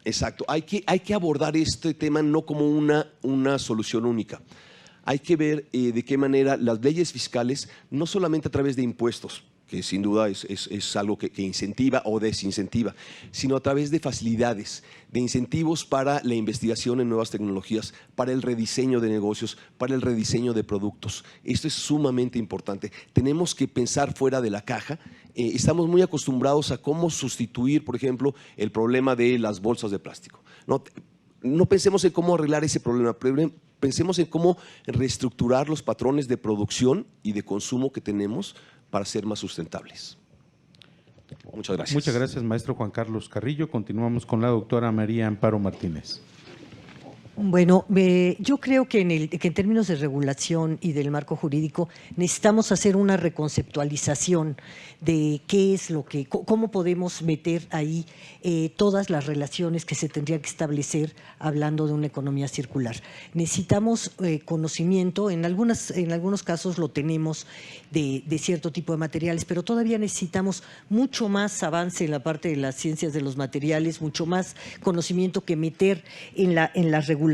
Exacto, hay que abordar este tema no como una solución única. Hay que ver de qué manera las leyes fiscales, no solamente a través de impuestos, que sin duda es algo que incentiva o desincentiva, sino a través de facilidades, de incentivos para la investigación en nuevas tecnologías, para el rediseño de negocios, para el rediseño de productos. Esto es sumamente importante. Tenemos que pensar fuera de la caja. Estamos muy acostumbrados a cómo sustituir, por ejemplo, el problema de las bolsas de plástico. No pensemos en cómo arreglar ese problema, pensemos en cómo reestructurar los patrones de producción y de consumo que tenemos para ser más sustentables. Muchas gracias. Muchas gracias, maestro Juan Carlos Carrillo. Continuamos con la doctora María Amparo Martínez. Bueno, yo creo que en términos de regulación y del marco jurídico necesitamos hacer una reconceptualización de qué es cómo podemos meter ahí todas las relaciones que se tendrían que establecer hablando de una economía circular. Necesitamos conocimiento, en algunos casos lo tenemos de cierto tipo de materiales, pero todavía necesitamos mucho más avance en la parte de las ciencias de los materiales, mucho más conocimiento que meter en las regulaciones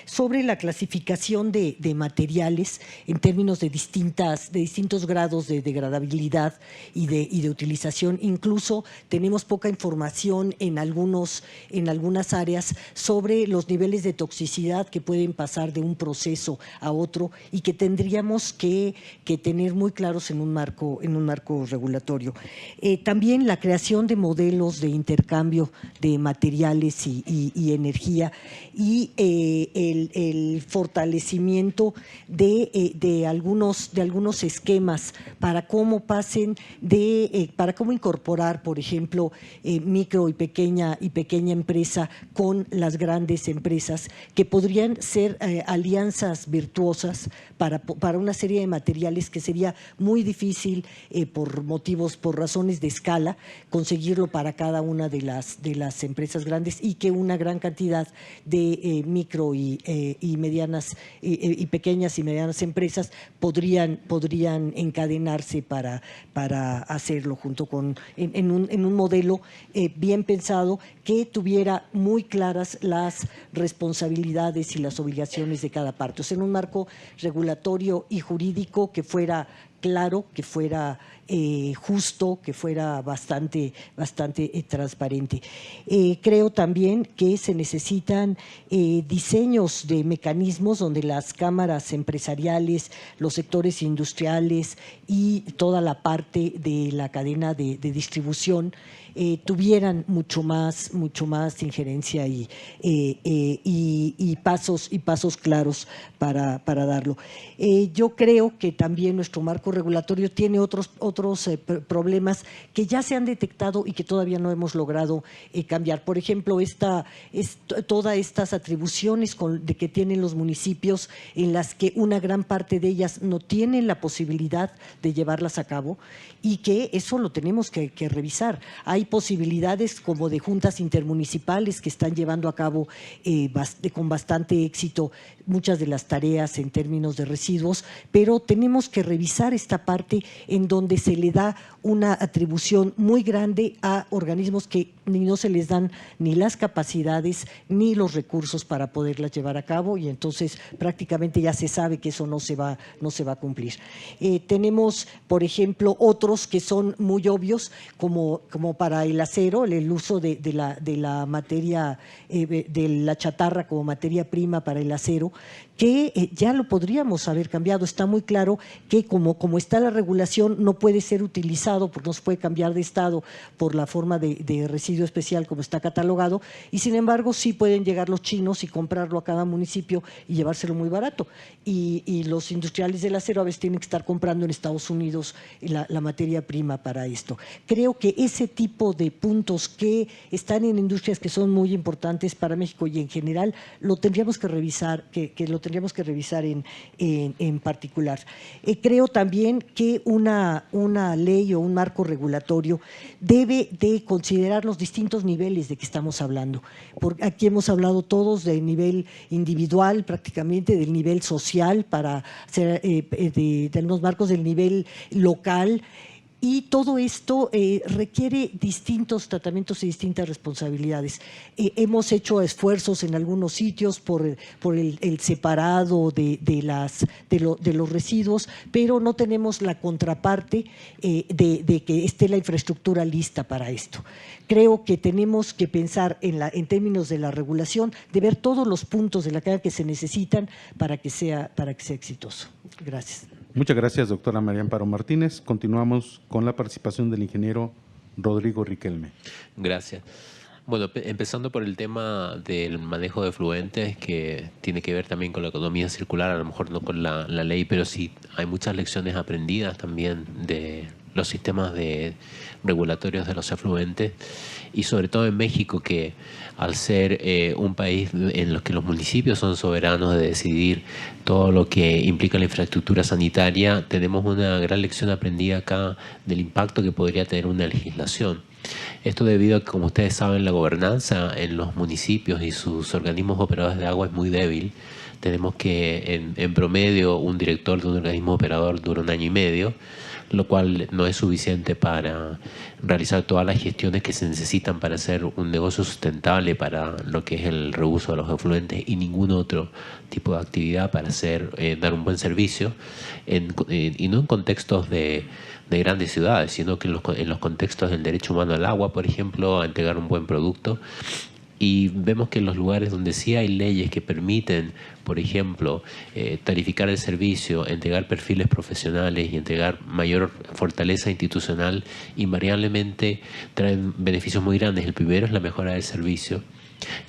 sobre la clasificación de materiales en términos de distintos grados de degradabilidad y de utilización. Incluso tenemos poca información en algunas áreas sobre los niveles de toxicidad que pueden pasar de un proceso a otro y que tendríamos que tener muy claros en un marco regulatorio. También la creación de modelos de intercambio de materiales y energía y el fortalecimiento de algunos esquemas para cómo para cómo incorporar, por ejemplo, micro y pequeña empresa con las grandes empresas, que podrían ser alianzas virtuosas para una serie de materiales que sería muy difícil por razones de escala conseguirlo para cada una de las empresas grandes, y que una gran cantidad de micro y medianas y pequeñas y medianas empresas podrían encadenarse para hacerlo junto con en un modelo bien pensado que tuviera muy claras las responsabilidades y las obligaciones de cada parte. O sea, en un marco regulatorio y jurídico que fuera claro, que fuera justo, que fuera bastante transparente. Creo también que se necesitan diseños de mecanismos donde las cámaras empresariales, los sectores industriales y toda la parte de la cadena de distribución tuvieran mucho más injerencia y pasos claros para darlo. Yo creo que también nuestro marco regulatorio tiene otros problemas que ya se han detectado y que todavía no hemos logrado cambiar. Por ejemplo, todas estas atribuciones que tienen los municipios, en las que una gran parte de ellas no tienen la posibilidad de llevarlas a cabo, y que eso lo tenemos que revisar. Hay posibilidades como de juntas intermunicipales que están llevando a cabo con bastante éxito muchas de las tareas en términos de residuos, pero tenemos que revisar esta parte en donde se le da una atribución muy grande a organismos que no se les dan ni las capacidades ni los recursos para poderlas llevar a cabo, y entonces prácticamente ya se sabe que eso no se va a cumplir. Tenemos, por ejemplo, otros que son muy obvios, como para el acero, el uso de la materia, de la chatarra como materia prima para el acero, que ya lo podríamos haber cambiado. Está muy claro que como está la regulación no puede ser utilizado, porque no se puede cambiar de estado por la forma de residuo especial como está catalogado, y sin embargo sí pueden llegar los chinos y comprarlo a cada municipio y llevárselo muy barato, y los industriales del acero a veces tienen que estar comprando en Estados Unidos la materia prima para esto. Creo que ese tipo de puntos que están en industrias que son muy importantes para México y en general lo tendríamos que revisar, que lo tendríamos que revisar en particular. Creo también que una ley negocio, un marco regulatorio, debe de considerar los distintos niveles de que estamos hablando. Porque aquí hemos hablado todos del nivel individual, prácticamente del nivel social, para hacer de algunos marcos del nivel local. Y todo esto requiere distintos tratamientos y distintas responsabilidades. Hemos hecho esfuerzos en algunos sitios por el separado de los residuos, pero no tenemos la contraparte de que esté la infraestructura lista para esto. Creo que tenemos que pensar en términos de la regulación, de ver todos los puntos de la cadena que se necesitan para que sea exitoso. Gracias. Muchas gracias, doctora María Amparo Martínez. Continuamos con la participación del ingeniero Rodrigo Riquelme. Gracias. Bueno, empezando por el tema del manejo de efluentes, que tiene que ver también con la economía circular, a lo mejor no con la ley, pero sí hay muchas lecciones aprendidas también de los sistemas regulatorios de los efluentes, y sobre todo en México, que al ser un país en el que los municipios son soberanos de decidir todo lo que implica la infraestructura sanitaria, tenemos una gran lección aprendida acá del impacto que podría tener una legislación. Esto debido a que, como ustedes saben, la gobernanza en los municipios y sus organismos operadores de agua es muy débil. Tenemos que, en promedio, un director de un organismo operador dura 1 año y medio, lo cual no es suficiente para realizar todas las gestiones que se necesitan para hacer un negocio sustentable para lo que es el reuso de los efluentes, y ningún otro tipo de actividad para dar un buen servicio, y no en contextos de grandes ciudades, sino que en los contextos del derecho humano al agua, por ejemplo, a entregar un buen producto. Y vemos que en los lugares donde sí hay leyes que permiten, por ejemplo, tarificar el servicio, entregar perfiles profesionales y entregar mayor fortaleza institucional, invariablemente traen beneficios muy grandes. El primero es la mejora del servicio,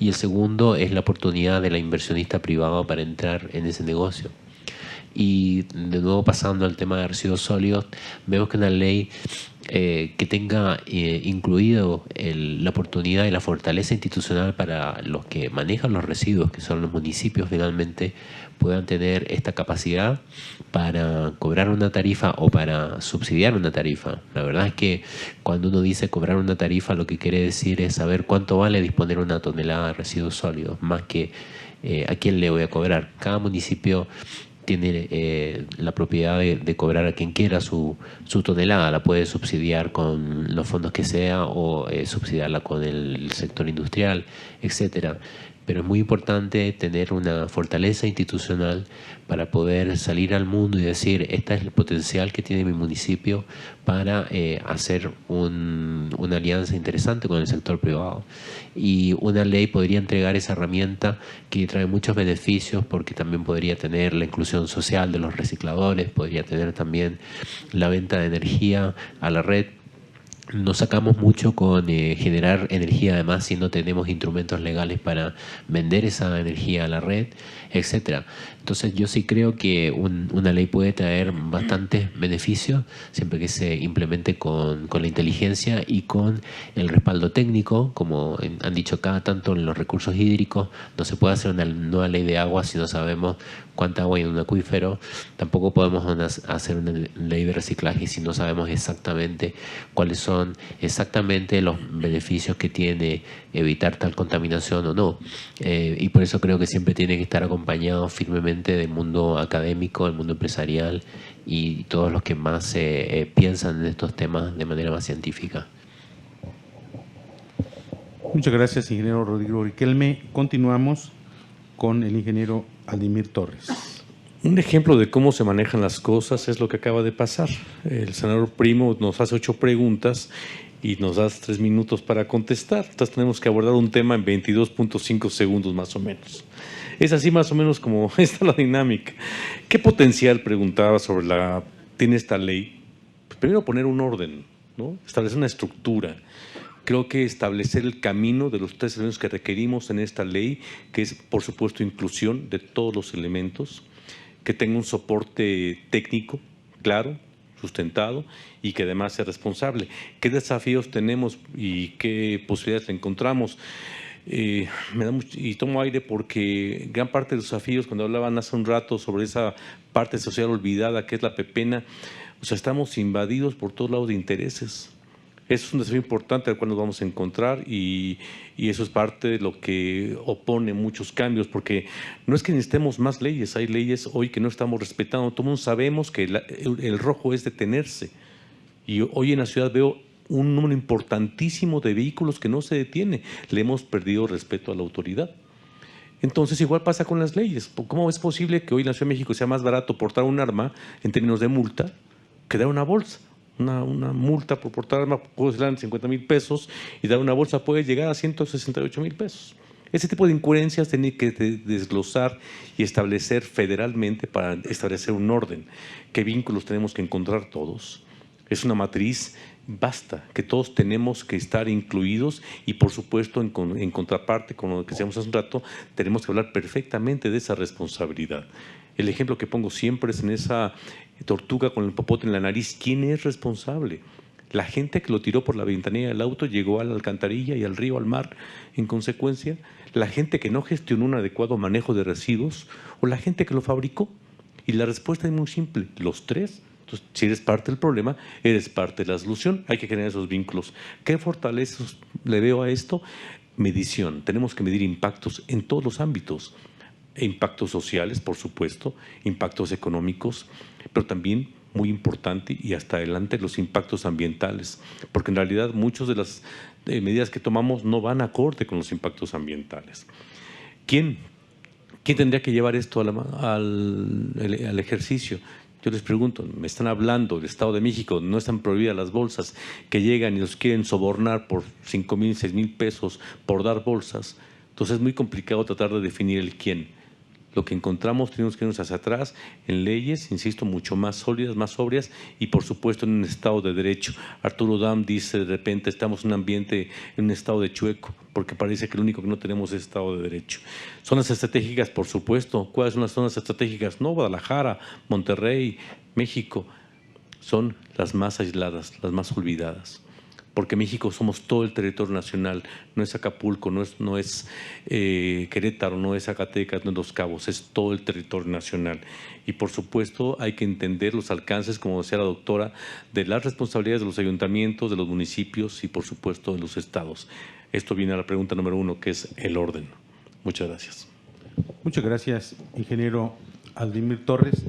y el segundo es la oportunidad de la inversionista privada para entrar en ese negocio. Y de nuevo, pasando al tema de residuos sólidos, vemos que una ley que tenga incluido la oportunidad y la fortaleza institucional para los que manejan los residuos, que son los municipios, finalmente puedan tener esta capacidad para cobrar una tarifa o para subsidiar una tarifa. La verdad es que cuando uno dice cobrar una tarifa, lo que quiere decir es saber cuánto vale disponer una tonelada de residuos sólidos, más que a quién le voy a cobrar. Cada municipio tiene la propiedad de cobrar a quien quiera su tonelada. La puede subsidiar con los fondos que sea, o subsidiarla con el sector industrial, etcétera. Pero es muy importante tener una fortaleza institucional para poder salir al mundo y decir: este es el potencial que tiene mi municipio para hacer una alianza interesante con el sector privado. Y una ley podría entregar esa herramienta que trae muchos beneficios, porque también podría tener la inclusión social de los recicladores, podría tener también la venta de energía a la red. Nos sacamos mucho con generar energía, además, si no tenemos instrumentos legales para vender esa energía a la red, etcétera. Entonces, yo sí creo que una ley puede traer bastantes beneficios, siempre que se implemente con la inteligencia y con el respaldo técnico. Como han dicho acá, tanto en los recursos hídricos, no se puede hacer una nueva ley de agua si no sabemos cuánta agua hay en un acuífero. Tampoco podemos hacer una ley de reciclaje si no sabemos exactamente cuáles son exactamente los beneficios que tiene evitar tal contaminación o no. Y por eso creo que siempre tiene que estar acompañado firmemente del mundo académico, del mundo empresarial y todos los que más piensan en estos temas de manera más científica. Muchas gracias, ingeniero Rodrigo Riquelme. Continuamos con el ingeniero Aldimir Torres. Un ejemplo de cómo se manejan las cosas es lo que acaba de pasar. El senador Primo nos hace 8 preguntas y nos da 3 minutos para contestar. Entonces tenemos que abordar un tema en 22.5 segundos más o menos. Es así más o menos como está la dinámica. ¿Qué potencial, preguntaba, tiene esta ley? Pues primero, poner un orden, ¿no? Establecer una estructura. Creo que establecer el camino de los 3 elementos que requerimos en esta ley, que es, por supuesto, inclusión de todos los elementos, que tenga un soporte técnico claro, sustentado, y que además sea responsable. ¿Qué desafíos tenemos y qué posibilidades encontramos? Me da mucho, y tomo aire porque gran parte de los desafíos, cuando hablaban hace un rato sobre esa parte social olvidada que es la pepena, O sea, estamos invadidos por todos lados de intereses. Eso es un desafío importante al cual nos vamos a encontrar y eso es parte de lo que opone muchos cambios, porque no es que necesitemos más leyes, hay leyes hoy que no estamos respetando. Todo el mundo sabemos que el rojo es detenerse y hoy en la ciudad veo un número importantísimo de vehículos que no se detiene. Le hemos perdido respeto a la autoridad. Entonces igual pasa con las leyes. ¿Cómo es posible que hoy en la Ciudad de México sea más barato portar un arma en términos de multa que dar una bolsa? Una multa por portar arma puede ser 50,000 pesos y dar una bolsa puede llegar a 168,000 pesos. Ese tipo de incoherencias tiene que desglosar y establecer federalmente para establecer un orden. ¿Qué vínculos tenemos que encontrar todos? Es una matriz basta, que todos tenemos que estar incluidos y por supuesto en contraparte con lo que decíamos hace un rato, tenemos que hablar perfectamente de esa responsabilidad. El ejemplo que pongo siempre es en esa tortuga con el popote en la nariz. ¿Quién es responsable? La gente que lo tiró por la ventanilla del auto llegó a la alcantarilla y al río, al mar, en consecuencia. La gente que no gestionó un adecuado manejo de residuos o la gente que lo fabricó. Y la respuesta es muy simple, los tres. Entonces, si eres parte del problema, eres parte de la solución. Hay que generar esos vínculos. ¿Qué fortalezas le veo a esto? Medición. Tenemos que medir impactos en todos los ámbitos. Impactos sociales, por supuesto, impactos económicos, pero también, muy importante y hasta adelante, los impactos ambientales, porque en realidad muchas de las medidas que tomamos no van acorde con los impactos ambientales. ¿Quién tendría que llevar esto al ejercicio? Yo les pregunto, me están hablando del Estado de México, no están prohibidas las bolsas, que llegan y los quieren sobornar por 5,000, 6,000 pesos por dar bolsas. Entonces es muy complicado tratar de definir el quién. Lo que encontramos tenemos que irnos hacia atrás en leyes, insisto, mucho más sólidas, más sobrias y por supuesto en un Estado de Derecho. Arturo Dam dice de repente estamos en un ambiente, en un Estado de chueco, porque parece que lo único que no tenemos es Estado de Derecho. Zonas estratégicas, por supuesto. ¿Cuáles son las zonas estratégicas? No, Guadalajara, Monterrey, México. Son las más aisladas, las más olvidadas. Porque México somos todo el territorio nacional, no es Acapulco, no es Querétaro, no es Zacatecas, no es Los Cabos, es todo el territorio nacional. Y por supuesto hay que entender los alcances, como decía la doctora, de las responsabilidades de los ayuntamientos, de los municipios y por supuesto de los estados. Esto viene a la pregunta número 1, que es el orden. Muchas gracias. Muchas gracias, ingeniero Aldimir Torres.